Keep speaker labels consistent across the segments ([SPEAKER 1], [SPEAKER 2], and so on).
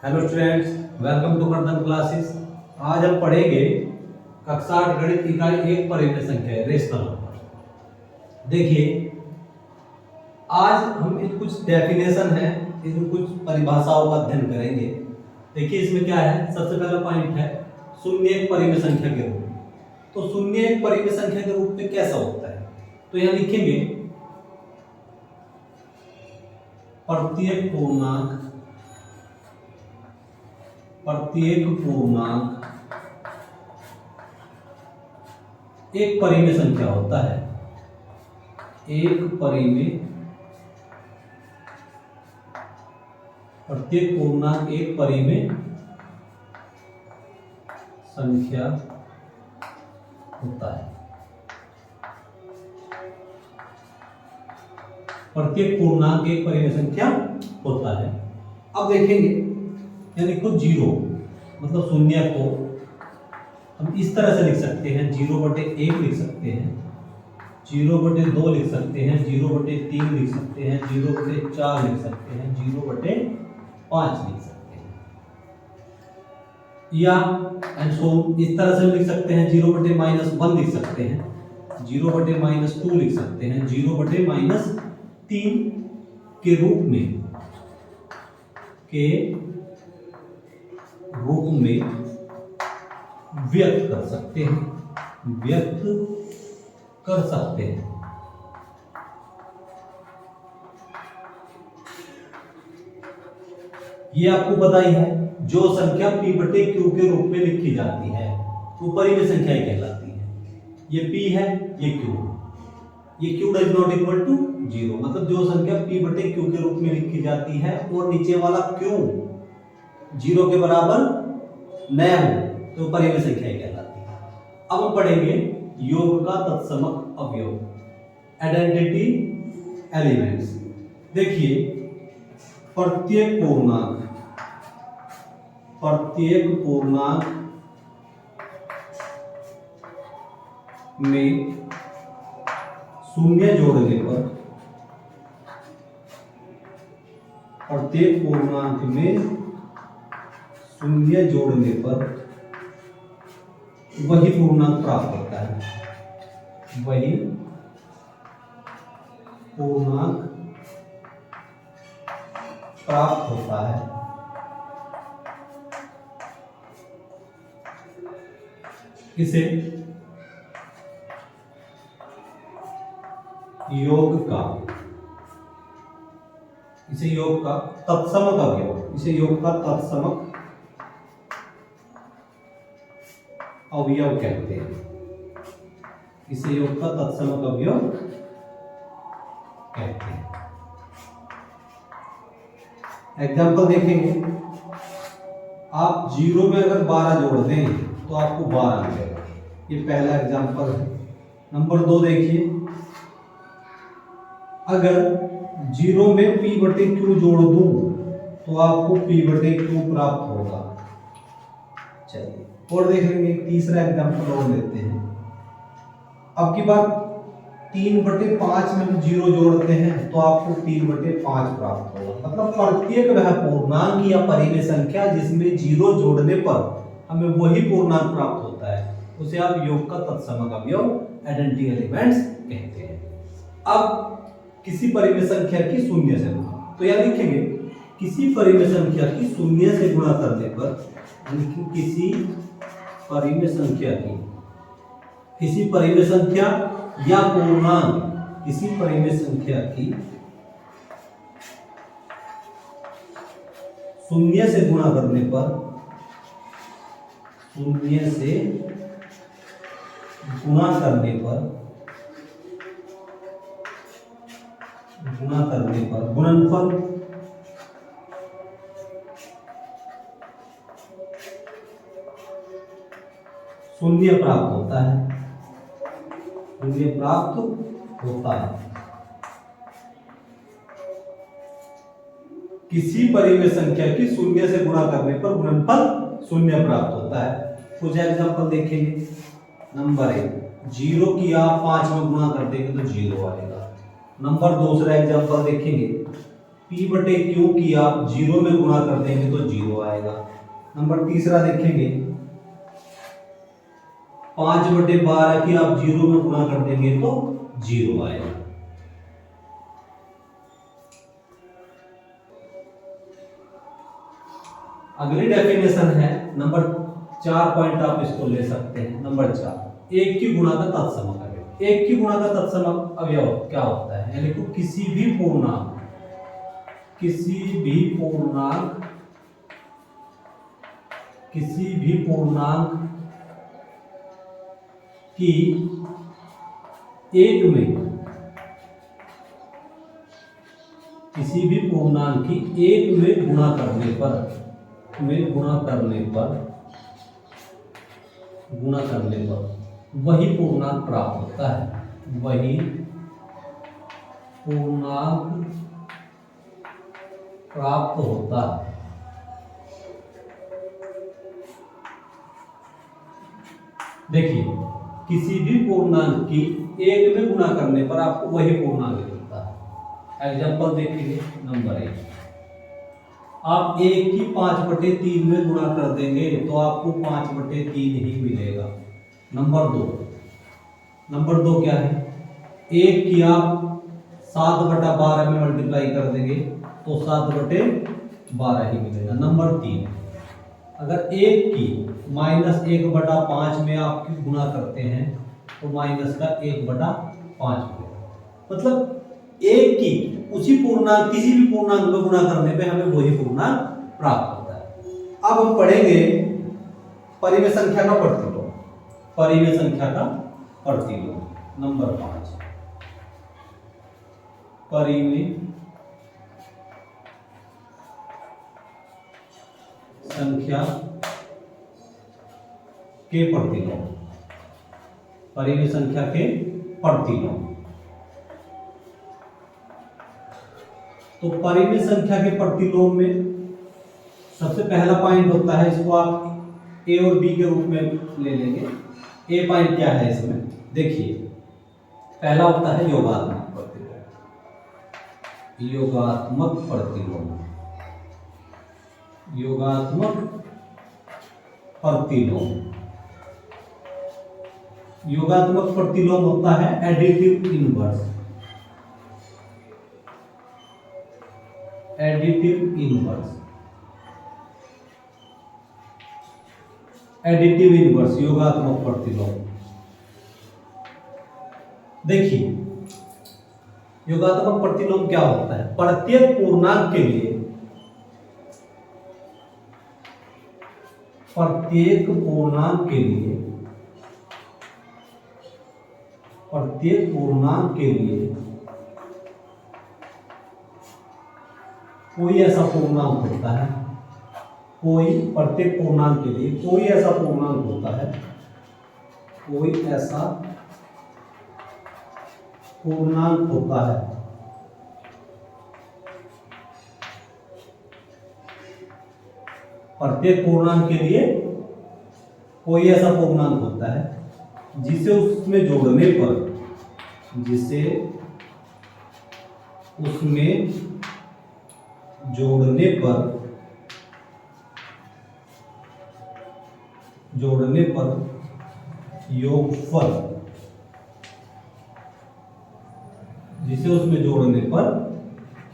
[SPEAKER 1] Hello students, welcome to Kardam classes. आज हम पढ़ेंगे कक्षा 8 गणित इकाई 1 परिमेय संख्या रेशनल नंबर। देखिए, आज हम इन कुछ डेफिनेशन है, इसमें कुछ परिभाषाओं का अध्ययन करेंगे। देखिए इसमें क्या है, सबसे पहला पॉइंट है शून्य एक परिमेय संख्या के रूप में। तो शून्य एक परिमेय संख्या के रूप में कैसा होता है, तो यहाँ लिखेंगे प्रत्येक पूर्णांक एक परिमेय संख्या होता है। प्रत्येक पूर्णांक एक परिमेय संख्या होता है। प्रत्येक पूर्णांक एक परिमेय संख्या होता है। अब देखेंगे, यानी कुछ जीरो मतलब शून्य को हम इस तरह से लिख सकते हैं, 0/1 लिख सकते हैं, 0/2 लिख सकते हैं, 0/3 लिख सकते हैं, 0/4 लिख सकते हैं, 0/5 लिख सकते हैं, या एंड सो इस तरह से लिख सकते हैं, 0/-1 लिख सकते हैं, 0/-2 लिख सकते हैं, 0/-3 के रूप में व्यक्त कर सकते हैं। ये आपको पता ही है, जो संख्या p/q के रूप में लिखी जाती है वो परिमेय संख्या कहलाती है। ये p है, ये q है। ये q does not equal to 0, मतलब जो संख्या p/q के रूप में लिखी जाती है और नीचे वाला q 0 के बराबर न हो तो परिमेय संख्या कहलाती है। अब हम पढ़ेंगे योग का तत्समक अवयव, आइडेंटिटी एलिमेंट्स। देखिए, प्रत्येक पूर्णांक में शून्य जोड़ने पर, प्रत्येक पूर्णांक में शून्य जोड़ने पर वही पूर्णांक प्राप्त होता है। वही पूर्णांक प्राप्त होता है। इसे योग का तत्समक अवयव, इसे योग का तत्समक अवयव कहते हैं। इसे योग का तत्समक अवयव कहते हैं। एग्जाम्पल देखेंगे, आप 0 में अगर 12 जोड़ दें तो आपको 12 मिलेगा। ये पहला एग्जाम्पल है। नंबर 2 देखिए, अगर 0 में p/q जोड़ दूं तो आपको p/q प्राप्त होगा। चलिए और देख लेंगे, तीसरा एग्जाम्पल और लेते हैं। अब की बात 3/5 में हम 0 जोड़ते हैं तो आपको 3/5 प्राप्त होगा। मतलब प्रत्येक वह पूर्णांक या परिमेय संख्या जिसमें 0 जोड़ने पर हमें वही पूर्णांक प्राप्त होता है, उसे आप योग का तत्समक अवयव, आइडेंटिटी एलिमेंट्स कहते हैं। अब किसी परिमेय संख्या की शून्य से गुणा, तो यहां लिखेंगे किसी परिमेय संख्या की शून्य से गुणा करने पर, किसी परिमेय संख्या या पूर्णांक, किसी परिमेय संख्या की शून्य से गुणा करने पर, गुणनफल शून्य प्राप्त होता है। किसी परिमेय संख्या की शून्य से गुणा करने पर गुणनफल शून्य प्राप्त होता है। कुछ एग्जांपल देखेंगे। नंबर 1, 0 की आप 5 में गुणा कर देंगे तो 0 आएगा। नंबर दूसरा एग्जांपल देखेंगे, P बटे Q की आप जीरो में गुणा कर देंगे तो जीरो आएगा। नंबर तीसरा देखेंगे 5 बटे 12 की आप जीरो में गुणा कर देंगे तो जीरो आएगा। अगली डेफिनेशन है नंबर 4 पॉइंट, आप इसको ले सकते हैं। नंबर 4, एक की गुणा का तत्समक अवयव। एक की गुणा का तत्समक अवयव क्या होता है? यानी कि किसी भी पूर्णांक की एक में गुणा करने पर वही पूर्णांक प्राप्त होता है। वही पूर्णांक प्राप्त होता है। देखिए, किसी भी पूर्णांक की एक में गुणा करने पर आपको वही पूर्णांक मिलता है। एग्जाम्पल देखिए, नंबर 1, आप एक की 5/3 में गुणा कर देंगे तो आपको 5/3 ही मिलेगा। नंबर दो क्या है? एक की आप 7/12 में मल्टीप्लाई कर देंगे तो 7/12 ही मिलेगा। नंबर 3, अगर एक की -1/5 में आप गुणा करते हैं तो माइनस का 1/5 मिलेगा। मतलब एक की उसी पूर्णांक किसी भी पूर्णांक में गुणा करने पे हमें वही पूर्णांक प्राप्त होता है। अब हम पढ़ेंगे परिमेय संख्या का प्रतिलोम। नंबर 5, परिमेय संख्या के प्रतिलोम। परिमेय संख्या के प्रतिलोम। तो परिमेय संख्या के प्रतिलोम में सबसे पहला पॉइंट होता है, इसको आप ए और बी के रूप में ले लेंगे। ए पॉइंट क्या है इसमें? देखिए, पहला होता है योगात्मक प्रतिलोम। योगात्मक प्रतिलोम होता है एडिटिव इनवर्स। योगात्मक प्रतिलोम। देखिए, योगात्मक प्रतिलोम क्या होता है? प्रत्येक पूर्णांक के लिए कोई ऐसा पूर्णांक होता है, प्रत्येक पूर्णांक के लिए कोई ऐसा पूर्णांक होता है प्रत्येक पूर्णांक के लिए कोई ऐसा पूर्णांक होता है जिसे उसमें जोड़ने पर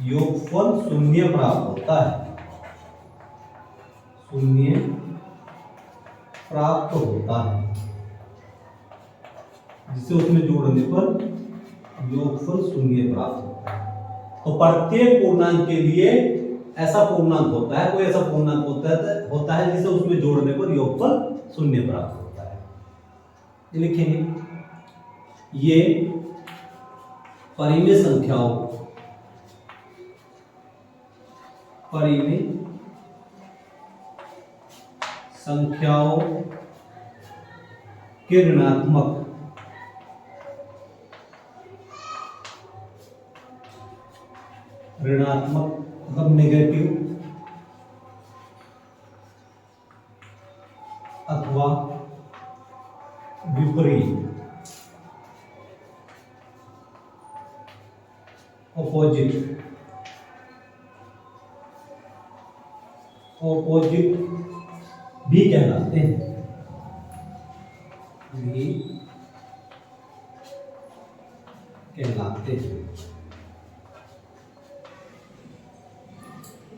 [SPEAKER 1] योगफल शून्य प्राप्त होता है। जिसे उसमें जोड़ने पर योगफल शून्य प्राप्त होता है। तो प्रत्येक पूर्णांक के लिए ऐसा पूर्णांक होता है, कोई ऐसा पूर्णांक होता है जिसे उसमें जोड़ने पर योगफल शून्य प्राप्त होता है। ये लिखेंगे, ये परिमेय संख्याओं के ऋणात्मक मतलब नेगेटिव अथवा विपरीत ऑपोजिट ऑपोजिट भी कहलाते हैं, भी कहलाते हैं।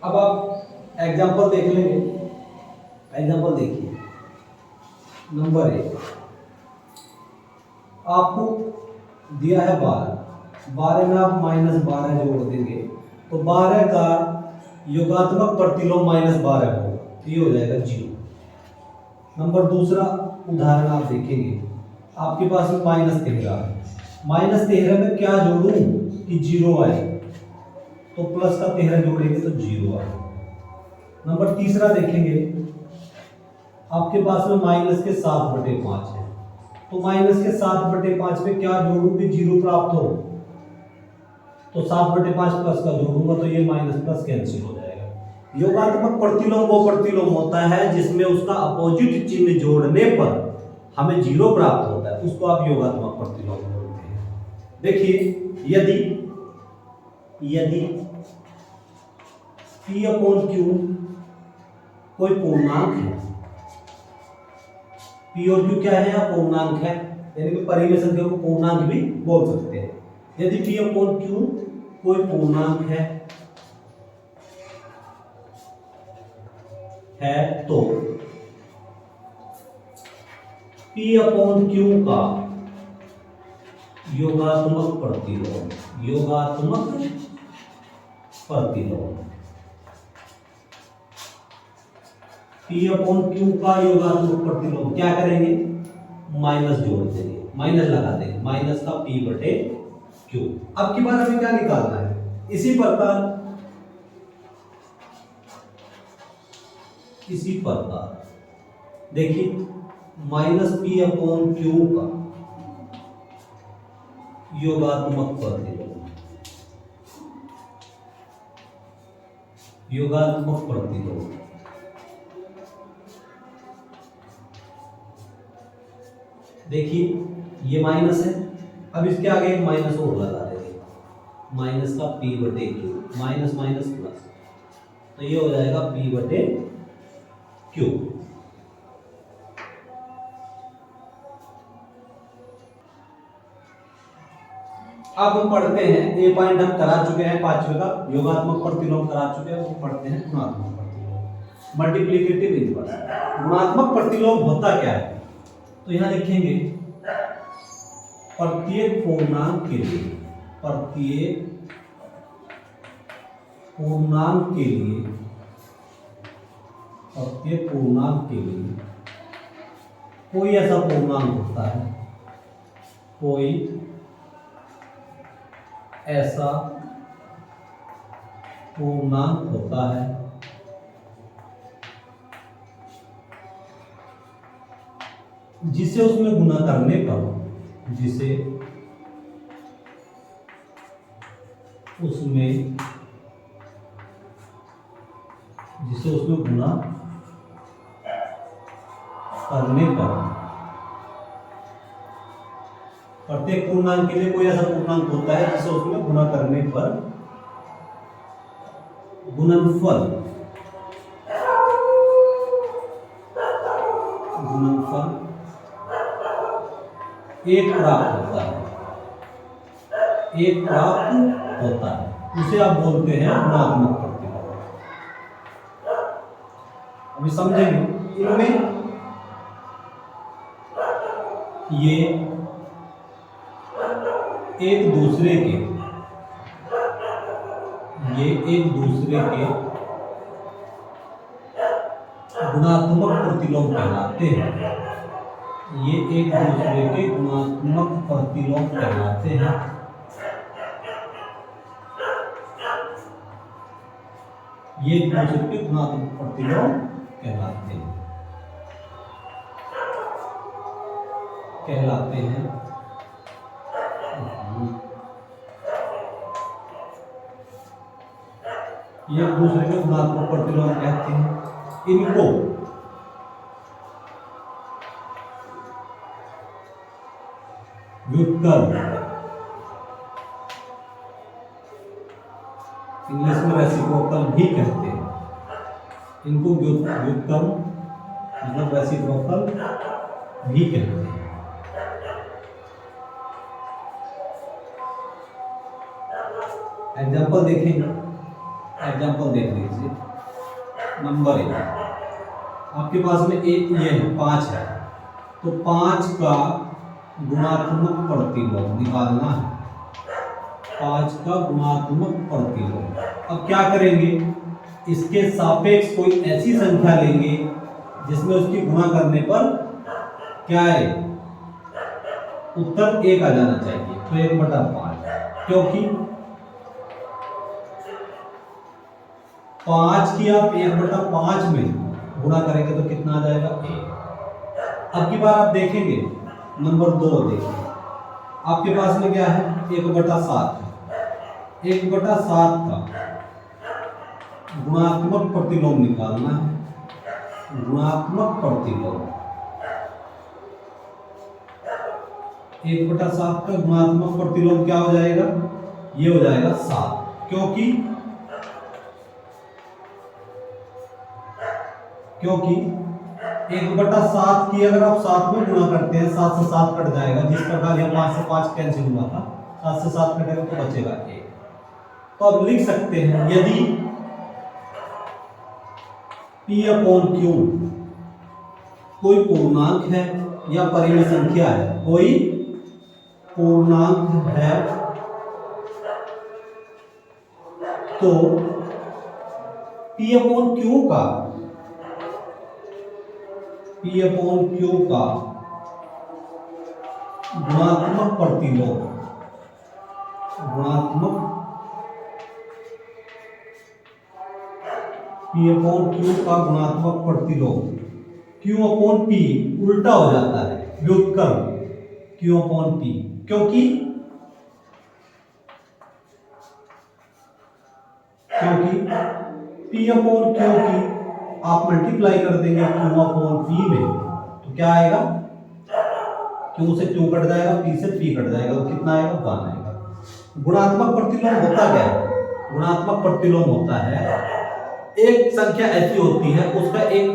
[SPEAKER 1] अब आप एग्जांपल देख लेंगे। एग्जांपल देखिए, नंबर 1 आपको दिया है 12, 12 में आप -12 जोड़ देंगे तो 12 का योगात्मक प्रतिलोम -12 होगा, ये हो जाएगा 0। नंबर दूसरा उदाहरण आप देखेंगे, आपके पास में -13 है, -13 में क्या जोड़ूं कि 0 आए, तो प्लस का 13 जोड़ेंगे तो 0 आए। नंबर तीसरा देखेंगे, आपके पास में -7/5 है, तो -7/5 में क्या जोड़ूं कि 0 प्राप्त हो, तो 7/5 प्लस का जोड़ूंगा तो ये माइनस प्लस कैंसिल हो जाएगा। योगात्मक प्रतिलोम वो प्रतिलोम होता है जिसमें उसका अपोजिट चिन्ह जोड़ने पर हमें 0 प्राप्त होता है, उसको आप योगात्मक प्रतिलोम बोलते हैं। देखिए, यदि P/Q कोई पूर्णांक है, P और Q क्या है, पूर्णांक है, यानी कि परिमेय संख्या को पूर्णांक भी बोल सकते हैं। यदि P/Q कोई पूर्णांक है तो P/Q का योगात्मक प्रतिलोम P/Q का योगात्मक प्रतिलोम क्या करेंगे, माइनस जोड़ देंगे, माइनस लगा देंगे, माइनस का P/Q। अब की बार हमें क्या निकालना है, इसी प्रकार देखिए, -P/Q का योगात्मक प्रतिलोम देखिए, ये माइनस है, अब इसके आगे एक माइनस और लगा देंगे, माइनस का P/Q, माइनस माइनस प्लस, तो ये हो जाएगा P/Q। अब हम पढ़ते हैं, ए पॉइंट हम करा चुके हैं, 5वें का योगात्मक प्रतिलोम करा चुके हैं, वो पढ़ते हैं गुणात्मक प्रतिलोम, मल्टीप्लिकेटिव इनवर्स। गुणात्मक प्रतिलोम होता क्या है, तो यहां लिखेंगे प्रत्येक पूर्णांक के लिए कोई ऐसा पूर्णांक होता है, कोई ऐसा पूर्णांक होता है जिसे उसमें गुणा करने पर गुणा करने पर प्रत्येक पूर्णांक के लिए कोई ऐसा पूर्णांक होता है जिसे उसमें गुणा करने पर गुणनफल 1 प्राप्त होता है, उसे आप बोलते हैं गुणात्मक प्रतिलोम। अभी समझेंगे, इनमें ये एक दूसरे के गुणात्मक प्रतिलोम कहलाते हैं, ये एक दूसरे के गुणात्मक प्रतिलोम कहलाते हैं। ये एक दूसरे के गुणात्मक प्रतिलोम कहलाते हैं। ये एक दूसरे के गुणात्मक प्रतिलोम कहते हैं। इनको व्युत्क्रम, इंग्लिश में रेसिप्रोकल भी कहते हैं। इनको व्युत्क्रम मतलब रेसिप्रोकल भी कहते हैं। एग्जाम्पल देखेंगे, एग्जाम्पल देख लीजिए। नंबर 1 आपके पास में एक ये है 5 है, तो 5 का गुणात्मक प्रतिलोम निकालना है। 5 का गुणात्मक प्रतिलोम। अब क्या करेंगे, इसके सापेक्ष कोई ऐसी संख्या लेंगे जिसमें उसकी गुणा करने पर क्या है, उत्तर 1 आ जाना चाहिए। तो 1/5, क्योंकि 5 की आप 1/5 में गुणा करेंगे तो कितना आ जाएगा, 1। अब की बार आप देखेंगे नंबर 2 देखिए, आपके पास में क्या है 1/7 है। 1/7 का गुणात्मक प्रतिलोम निकालना है। गुणात्मक प्रतिलोम 1/7 का गुणात्मक प्रतिलोम क्या हो जाएगा, ये हो जाएगा 7, क्योंकि 1/7 की अगर आप 7 में गुणा करते हैं, 7 से 7 कट जाएगा, जिस प्रकार यह 5 से 5 कैंसिल हुआ था, 7 से 7 कटेगा तो बचेगा 1। तो अब लिख सकते हैं, यदि P/Q कोई पूर्णांक है या परिमेय संख्या है, कोई पूर्णांक है, तो P/Q का गुणात्मक प्रतिलोम, P/Q का गुणात्मक प्रतिलोम Q/P उल्टा हो जाता है, व्युत्क्रम Q/P, क्योंकि P/Q की आप मल्टीप्लाई कर देंगे Q/P में, तो क्या आएगा, Q से Q कट जाएगा, P से P कट जाएगा, तो कितना आएगा, 1 आएगा। गुणात्मक प्रतिलोम होता क्या है, गुणात्मक प्रतिलोम होता है एक संख्या ऐसी होती है, उसका एक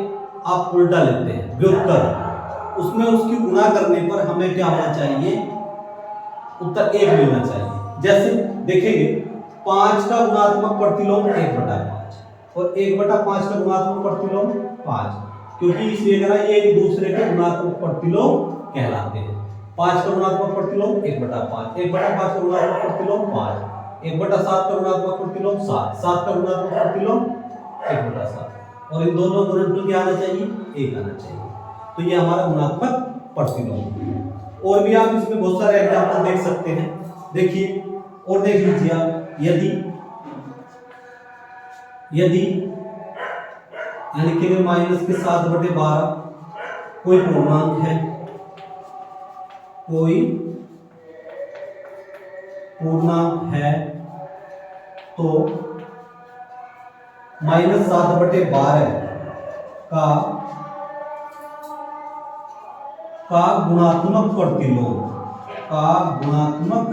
[SPEAKER 1] आप उल्टा लेते हैं, व्युत्क्रम, उसमें उसकी गुणा करने पर हमें क्या होना चाहिए, उत्तर 1 मिलना चाहिए। जैसे देखेंगे 5 का गुणात्मक प्रतिलोम 1/5 और 1/5 का गुणात्मक प्रतिलोम 5, क्योंकि इस वगैरह ये एक दूसरे के गुणात्मक प्रतिलोम कहलाते हैं। 5 का गुणात्मक प्रतिलोम 1/5, 1/5 का गुणात्मक प्रतिलोम 5, 1/7 का गुणात्मक प्रतिलोम 7, 7 का गुणात्मक प्रतिलोम 1/7, और इन दोनों गुणनफल क्या आना चाहिए, 1 आना चाहिए। तो ये हमारा गुणात्मक प्रतिलोम है। और भी आप इसमें बहुत सारे एग्जांपल देख सकते हैं। देखिए और देख लीजिए आप, यदि लिखेंगे -7/12 कोई पूर्णांक है, तो -7/12 का गुणात्मक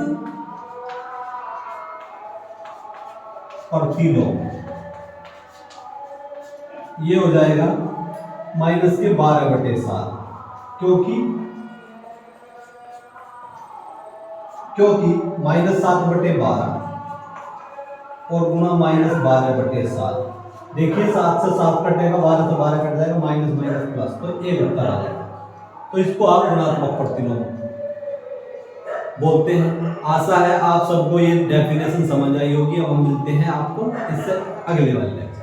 [SPEAKER 1] प्रतिलोम ये हो जाएगा -12/7, क्योंकि -7/12 और गुणा -12/7, देखिए 7 से 7 कटेगा, 12 से 12 कट जाएगा, माइनस प्लस, तो 1 उत्तर आ जाएगा। तो इसको आप गुणात्मक प्रतिलोम बोलते हैं। आशा है आप सबको ये डेफिनेशन समझ आई होगी। अब हम मिलते हैं आपको इससे अगले वाले लेक्चर।